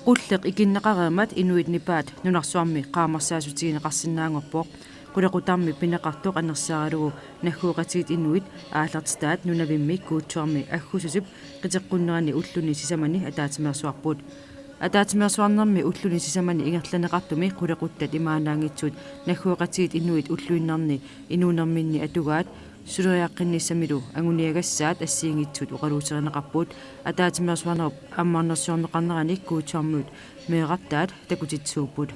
qulleq ikinneqareemat inuit nipaat nunarsuarmi qaamarsaasutigineqarsinnaangorpoq qulaqutарми пинеқартоқ анерсааругу наггуоқатигит инуит ааллартитаат нунавимми куутсуарми аггусусип қитеққуннерани уллуни сисамани атаатимерсуарпут атаатимерсуарнерми уллуни сисамани ингерланеқартуми қулеқуттат имаанаангитсуут наггуоқатигит инуит уллуиннарни инуунерминни атугаат сулериаққинниссамилу агуниагассаат ассиингитсут оқалуусеринеқарпут атаатимерсуарнеруп аммаарнерсуарнеқарнерани куутсуармуут меэқартаат такутитсууппут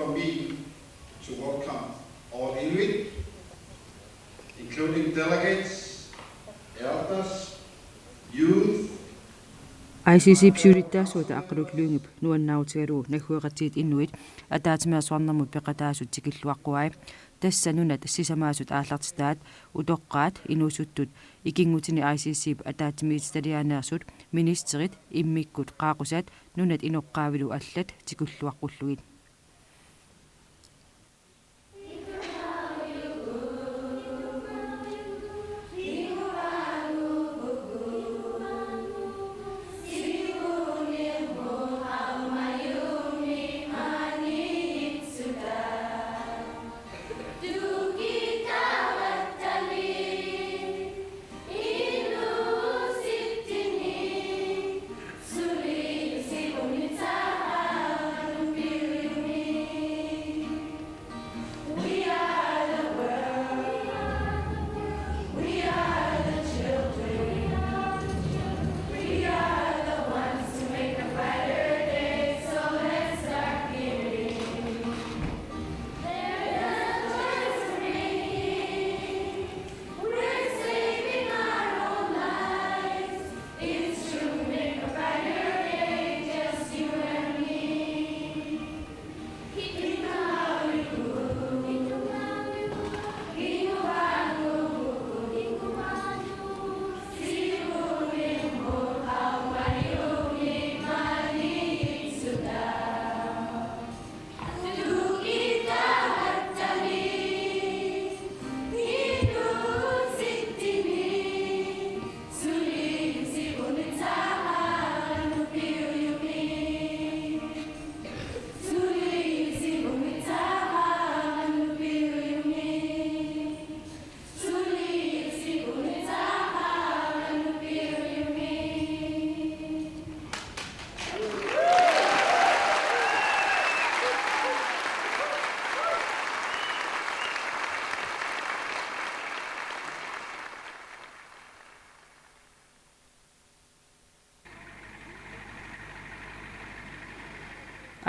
for me to welcome all Inuit, including delegates, elders, youth, ICC псулиттаасута аққулуклуунгип нуаннаутигалуу наггуеқатиит иннуит атаатимеерсуарнэрмут пеқатаасут тикиллуаққуай тассанунат сисамаасут ааллартистаат утоққаат инуусуттут икингутини ICC атаатимиитсталианеерсут министерит иммиккут қаақусаат нунат иноққаавилу аллат тикуллуаққуллугит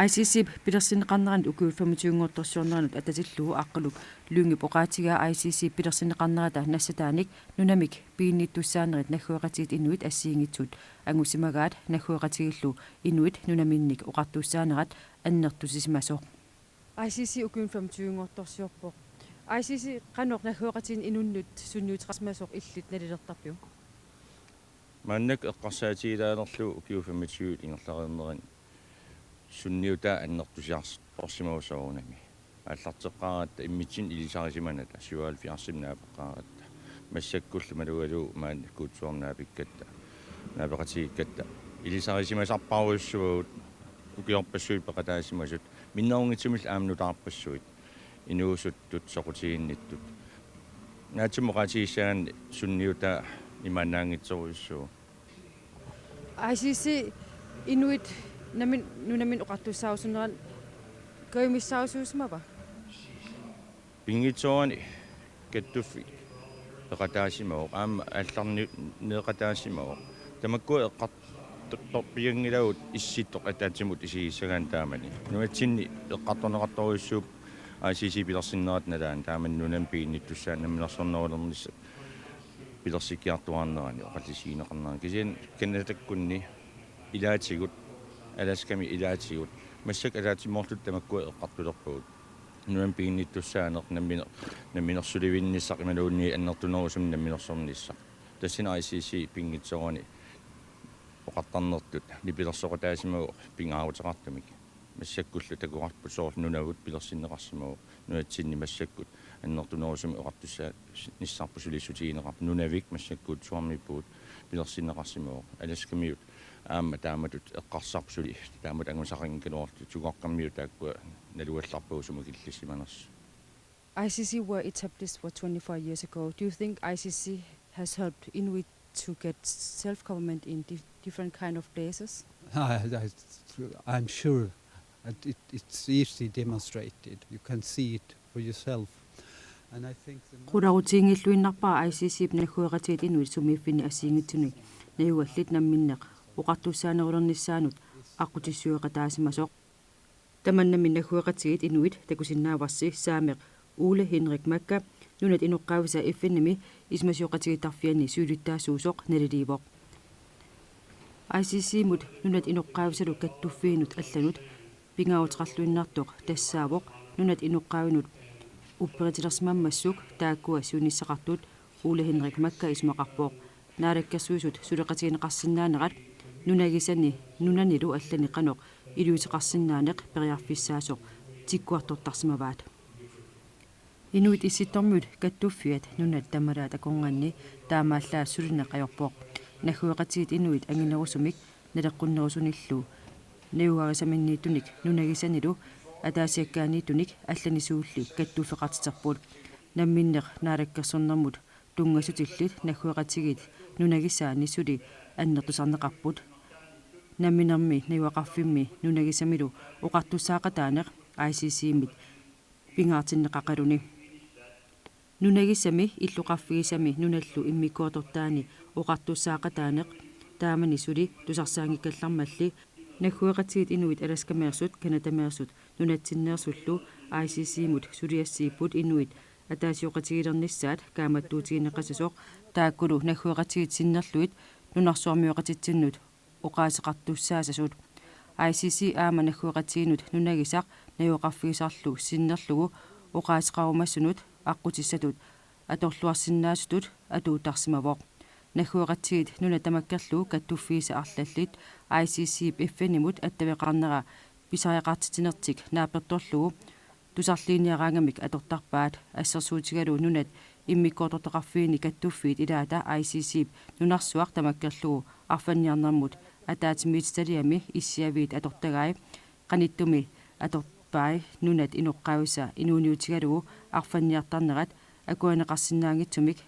ICC пилерсинеқарнеран укуул 25-ngortorsuorneranut ататиллуу аққулук луунги поқаатигаа ICC пилерсинеқарнерата нассатааник нунамик пиинниттуссаанерит наггуеқатиит инуит ассиингитсут ангусимагаат наггуеқатигиллу инуит нунаминник оқартуссаанерат аннертусисимасо ICC укуул 25-ngortorsuorpoq ICC qanoq naggueqatiin inunnut sunniuteqarsimasoq illit nalilерtarpiu маннак эққарсаатигилаанерлу укиу 25 ингерлариннерин sunniuta annertusiars porsimaussoorunami ааллартеққаратта иммитсин илисарисиманата сюал фиарсимнаапеққаратта массаккуллу малугалу маан куутсуорнаапиккатта наапеқатигиккатта илисарисимасарпаруйуссуут укиорпассуит пеқатаасимасут миннерунгитсимил аамнутаарпассуит инуусуттут соқутигинниттут наатсимоқатигиссаан sunniuta имаанаангитсоруйуссуу ICC inuit nunamin uqartussaausunneran koimissausuusmava pingitsoani kattuffi peqataasimaoq aama алларни неэqataasimaoq тамакку эққартторпиангилауут исситтоқ атаатсимут исигиссагаан таамани нуатсинни эққарторнеқарторуйуссууп ICC пилерсиннерат налаан тааман нунам пиинниттуссаан наминерсорнерулернисса пилерсикиартуарнерани оқаллисигинеқарнеран кисиан канатаккунни илаатигут аласками илаатигут массак алаатиммортут тамакку эққартулерпуут нуам пиинниттуссаанеқ наминерсуливинниссақ ималуунни аннертунерусум наминерсорниссақ тассина ICC пингитсорани оқартарнертут липилерсоқутаасимагу пингаавутеқартумик массаккуллу такуарпут соор нунавут пилерсиннеқарсимагу нуатсинни массаккут аннертунерусум оқартуссаа ниссарпу сулиссутигинеқар нунавик массаккут суармиппуут пилерсиннеқарсимагу аласкамиут аама тааматут эққарсарпсули таамат ангусақингкануарту тугоққаммиу тааккуа налуалларпуусума киллиссиманерс ICC were established 24 years ago. Do you think ICC has helped Inuit to get self-government in different kind of places? I'm sure it's easily demonstrated. You can see it for yourself. And I think qulautiingilluinnarpaa ICC naggueqatiit Inuit sumiiffini assiingitsunik nayuallit namminneq uqartussaanerulernissaanut aqutissueqataasimasoq ICC is a very important institution in Inuit community. It has been established 24 years ago. Tamannami nakhuaqatiit inuit takusinnaavassi Saameq Ole Henrik Makka nunat inuqqaavisa iffinnimi ismasiuqatigitarfiani suulittaasuusoq naliliivoq. ICC mut nunat inuqqaavisalu kattuffiinut allanut pingautiqarluinnartoq tassaavoq nunat inuqqaavinut upperitilersmammassuk taakkua suunissaqartut Ole Henrik Makka ismaqarpooq naalakkersuisut suleqatigineqarsinnaaneqat nunagisani nunanilu allani qanoq iluutiqarsinnaaneq periarfissaasoq tikkuartortarsimavaat. Inuit issittormut kattuffiat nunat tamalaat akonganni taamaallaa sulineqajorpooq nakhuaqatiit inuit anginerusumik naleqqunnerusunillu neuarisaminniitunik nunagisanilu ataasiakkaaniitunik allanisuulli kattuuffeqartiterput namminneq naalakkersornermut tunngasutillit nakhuaqatigit nunagisaa nissuli annertusarneqarput namminermi neuaqarfimmi nunagisamilu oqartussaaqataaneq ICC-mit pingaartinneqaqaluni nunagisami illuqarfigisami nunallu immikuotortaani oqartussaaqataaneq taamani suli tusarsaangikkallarmalli nakhuaqatiit inuit alaskameersut kanatameersut nunatsinneersullu ICC-mut suliassiipput inuit ataasiuqatigilernissaat kaamattuutigineqasasoq taakkulu nakhuaqatiit sinnerluit nunarsuarmiuqatitsinnut oqaaseqartussaasasut ICC aama nakhuaqatiinut nunagisaq nayoqarfigisarlu sinnerlugu oqaaseqarumassunut аққутиссатут аторлуарсиннаасутут атуутарсимавоқ накhuaqatiit nunatamakkerlu kattuффииса арлаллит ICC пиффанимут аттавеқарнера писариақартитинертик наапперторлугу тусарлииниараангамик атортарпаат ассерсуутигалу нунат иммиккоортортеқарфиини каттуффиит илаата ICC нунарсуақ тамаккерлугу арфанниарнермут атаатимиитсталиами иссиавиит атортагаи қаниттуми аторпаи нунат инуққависа инууниутигалугу арфанниартарнерат акуанеқарсинаангитсумик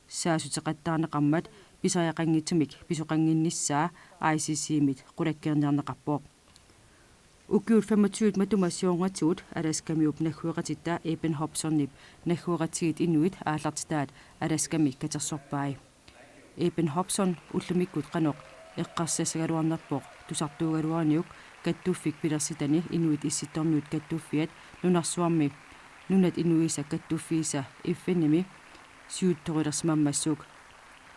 саасутеқаттаарнеқармат писариақангитсумик писоқангинниссаа ICC-мит қулаккерниарнеқарпооқ Ukiut 25 matumassiorngatsuut alaskamiup nakhuaqatitta Eben Hobsonip nakhuaqatiit inuit aallartitaat alaskami katersorpai Eben Hobson ullumikkut qanoq eqqarsassagaluarnerpoq tusartuugaluarniuk kattuffik pilersitani inuit issittorniut kattuffiat nunarsuarmi nunat inuisa kattuffiisa iffinnimi siuttorilersmammassuk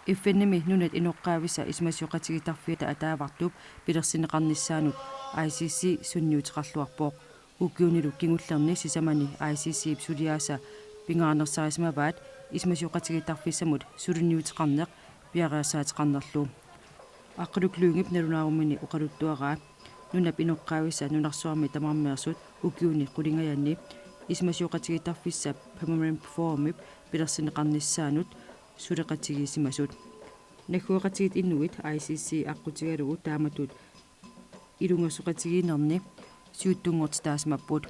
iffinnimi nunat inoqqaavisa ismasiuqatigitarfiata ataavartup pilersineqarnissaanut ICC sunniutiqarluarpooq ukiunilu kingullerni sisamani ICC suliaasa pingaarnersarismavaat ismasiuqatigitarfissamut sulinniutiqarneq piaraasaateqarnerlu аққалуклунгип налунаарумини оқалуттуараа нунап иноққаависа нунарсуарми тамармеерсут укиуни қулингаянни исмасиуқатигитарфиссап permanent forum-ип пилерсинеқарниссаанут сулеқатигисимасут накhuaqatigit иннуит ICC аққутигалугу тааматут илунгасоқатигинерни сиуттунгортитаасмаппут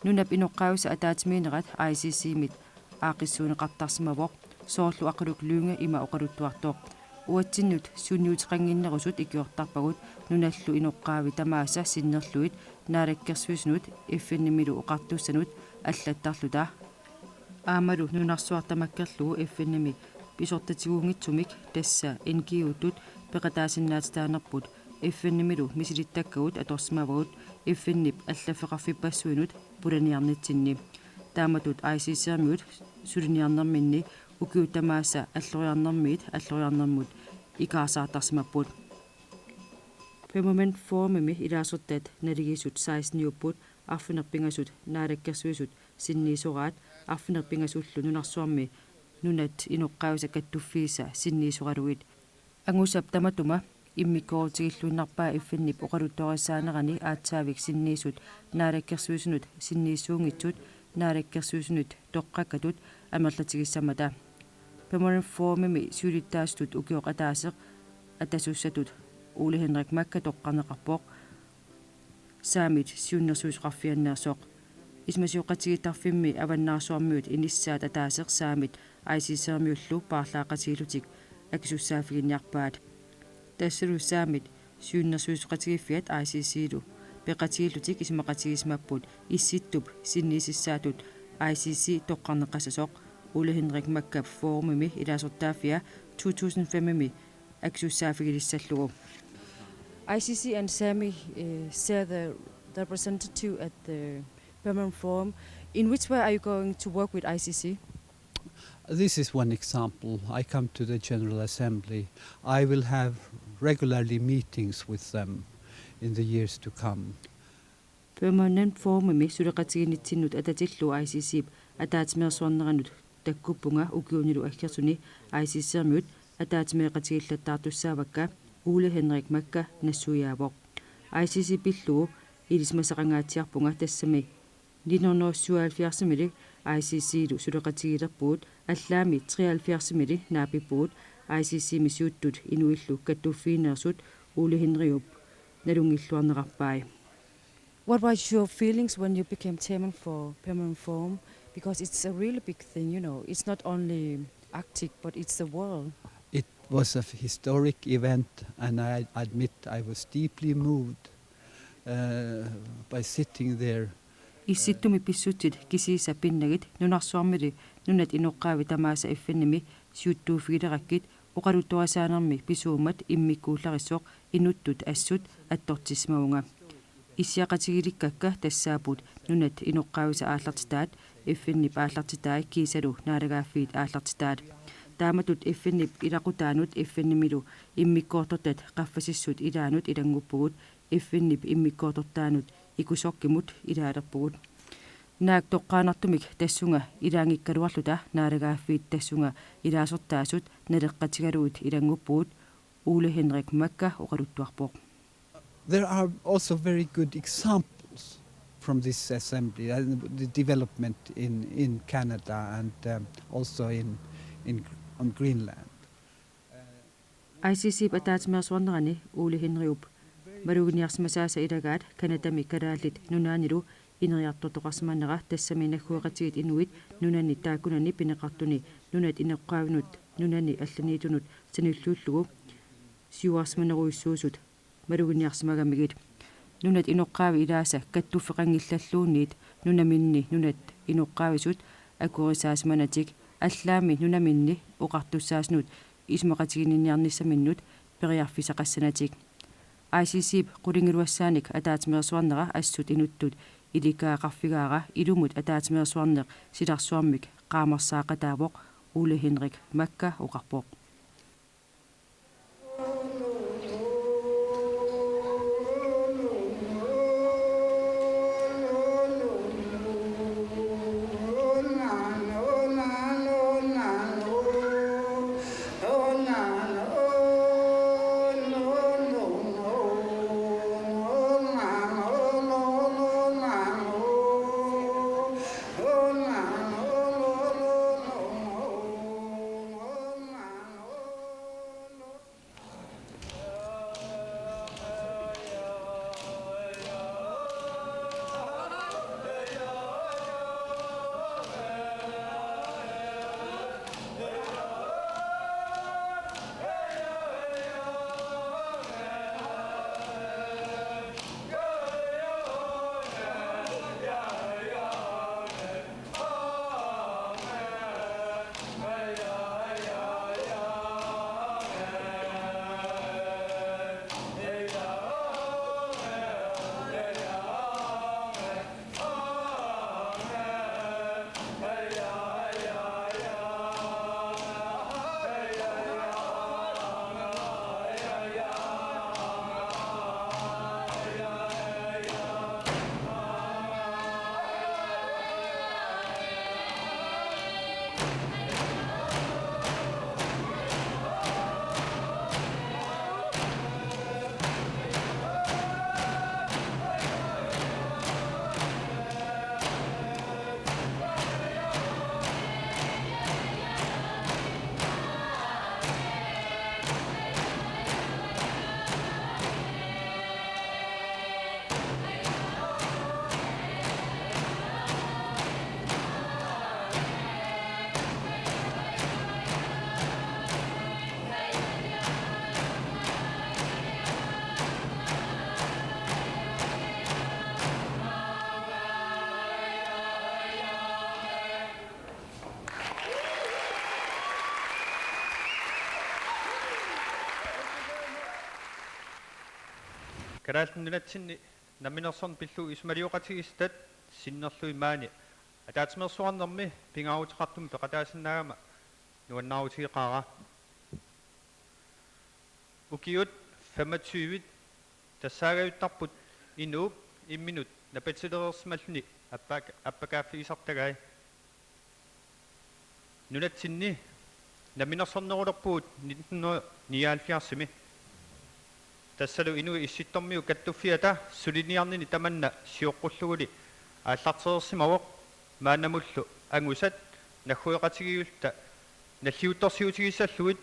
нунап иноққаависа атаатимиинерат ICC-мит аақиссуунеқартарсимавоқ соорлу аққалуклуунга има оқалуттуартоқ уатсиннут сунниутеқангиннерусут икиортарпагут нуналлу иноққаави тамааса синнерлуит наалаккерсуиснут иффиннимилу оқартуссанут аллаттарлута аамалу нунарсуартамаккерлугу иффинними писортатигуунгитсумик тасса NGO-тут пеқатаасиннаатитаанерпут иффиннимилу мисилиттаккагут аторсимавагут иффиннип аллаффеқарфиппассуинут пуланиарнитсинни тааматут ICC-миут сулиниарнерминни укиутамааса аллориарнермут икаасаартарсимаппут permanent forum-ми илаасертаат налигисут 16-ниуппут арфинерпингасут наалаккерсуисут синниисораат арфинерпингасуллу нунарсуарми нунат иноққаависа каттуффииса синниисоралуит ангусап таматума иммиккоортигиллуиннарпаа иффиннип оқалутторисаанерани аатсаавик синниисут наалаккерсуисунут синнииссуунгитсут наалаккерсуисунут тоққаккатут амерлатигиссамата permanent forum-ми сулиттаастут укиоқ атаасеқ атасуссатут Ole Henrik Makka тоққарнеқарпоқ saamit siunnersuusqarfianneersoq ismasiuqatigitarfimmi avannаарsuarmiut inissaat ataaseq saamit ICC-miullu paarlaaqatigilutik akisussaafiginniarpaat tassalu saamit siunnersuusqatigiffiat ICC-lu peqatigilutik ismaqatigismapput issittup sinniisissaatut ICC toqqarneqasasoq Ole Henrik Makka foorumimi ilaasortaafia 2005-mi akisussaafigilissallugu ICC and SAMI share the the representative at the Permanent Forum. In which way are you going to work with ICC? This is one example. I come to the General Assembly. I will have regularly meetings with them in the years to come. Permanent Forum mi suleqatiginitsinut atatillu ICC ataatimeersuarneranut takkuppunga ukiunilu aggersuni ICC-ermiut ataatimeeqatigillattaartussaavakka Ole Henrik Makka nassuyaavoq ICC pillugu ilismasaqangaatiarpunga tassami 1977 ICC-lu suleqatigilerpuut allaami 73 naapippuut ICC misuuttut inuillu kattuffiineersut Ole Henriup nalungilluarneqarpai. What was your feelings when you became chairman for Permanent Forum? Because it's a really big thing, you know. It's not only Arctic, but it's the world. It was a historic event, and I admit I was deeply moved by sitting there. Issittumi pissutsit kisiisa pinnagit nunarsuarmili nunat inoqqaavi tamaasa iffannimi siuttuufigileраkkit oqaluttuasaanermi pisuumat immikkuullarissoq inuttut assut attortismaunga issiaqatigilikakka tassaaput nunat inoqqaavisa aallartitaat iffinnip aallartitaai kiisalu naalagaaffiit aallartitaat taamatut iffinnip ilaqutaanut iffinnimilu immikkoortortat qaffasissut ilaanut ilanguppugut iffinnip immikkoortortaanut ikusokkimut ilaalerpugut naak toqqaanartumik tassunga ilaangikkaluarluta naalagaaffiit tassunga ilaasortaasut naleqqatigaluut ilanguppugut Ole Henrik Makka oqaluttuarpoq. There are also very good examples from this assembly, the development in Canada and also on Greenland. ICC pataatimeersuarnerani Ole Henriup maluginiarsmasaasa ilagaat Kanadami kalaallit nunaanilu ineriartortoqarsimanera tassaminaggueqatigit inuit nunani taakunani pineqartuni nunat ineqqaavinut nunani allaniitunut sanulluullugu siuarsmaneruissuusut maluginiarsimagamigit nunat inoqqaavi ilaasa kattuffeqangillalluunniit nunaminni nunat inoqqaavisut akurisaasmanatik allaami nunaminni oqartussaasnut ismaqatiginniarnissaminnut periarfisaqassanatik ICC qulingiluassaanik ataatimeersuarnera assut inuttut ilikaaqarfigaara ilumut ataatimeersuarneq silarsuarmik qaamarsaaqataavoq Ole Henrik Makka oqarpoq. Karaaltunnilatsinni naminersorn pillu ismaliuqatigistat sinnerlui maani ataatimersuarnermi pingautiqartum peqataasinaagama nuannaautigeqara ukiut 25 тассаагавиттарпут инууп имминут напатилерерсималлуни аппакааффигисартагаи нунатсинни наминерсорнерулерпуут 1979 тассалу инуи исситтормиу каттуффиата сулиниарнини таманна сиоққуллугули ааллартерерсимавоқ маанамуллу ангусат наххуеқатигиулта наллиутторсиутигиссаллугит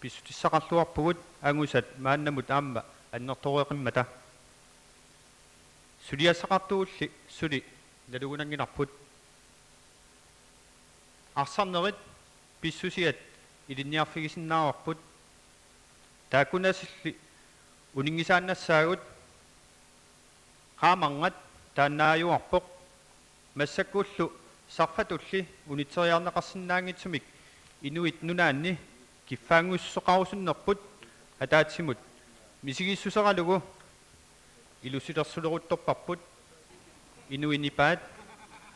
писсутиссақарлуарпугут ангусат мааннамут аама аннертореқиммата сулиассақартуулли сули налугунангинарпут арсарнерит писсусиат илинниарфигисиннаарпут таакунасилли унингисааннассаагут qaamangат тааннааюарпоқ массаккуллу сарфатулли унитериарнеқарсинаангитсумик инуит нунаанни киффаангуссоқарусуннерпут атаатсимут мисигиссусералугу илусилерсулерутторпарпут инуинипаат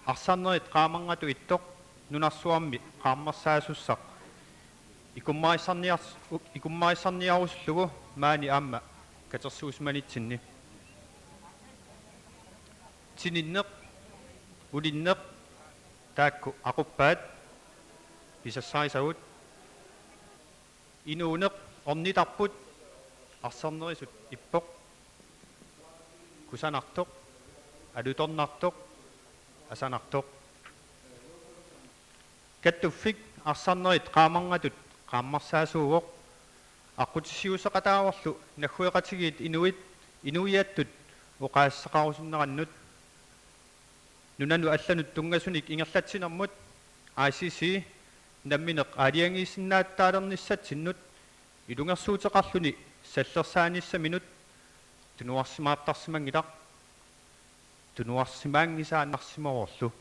арсарнерит qaamangatu иттоқ нунарсуарми qaamмерсаасуссақ икуммаиссарниарусуллугу маани аама катерсуусманитсинни тининнеқ улиннеқ таакку ақуппаат писассарисагут инуунеқ орнитарпут арсарнерисут иппоқ кусанартоқ алуторнартоқ асанартоқ каттуффик арсарнерит qaamangатут qaammarsaasuuvoq аққутиссиусеқатааруарлу наххуеқатигиит инуиаттут уқаассақарусуннераннут нунану алланут тунгасуник ингерлатсинермут ICC намминеқ алиангииссиннааттаалерниссатсиннут илунгерсуутеқарлуни саллерсааниссаминут тунуарсимааттарсимангилақ тунуарсимаангисааннарсимаоорлу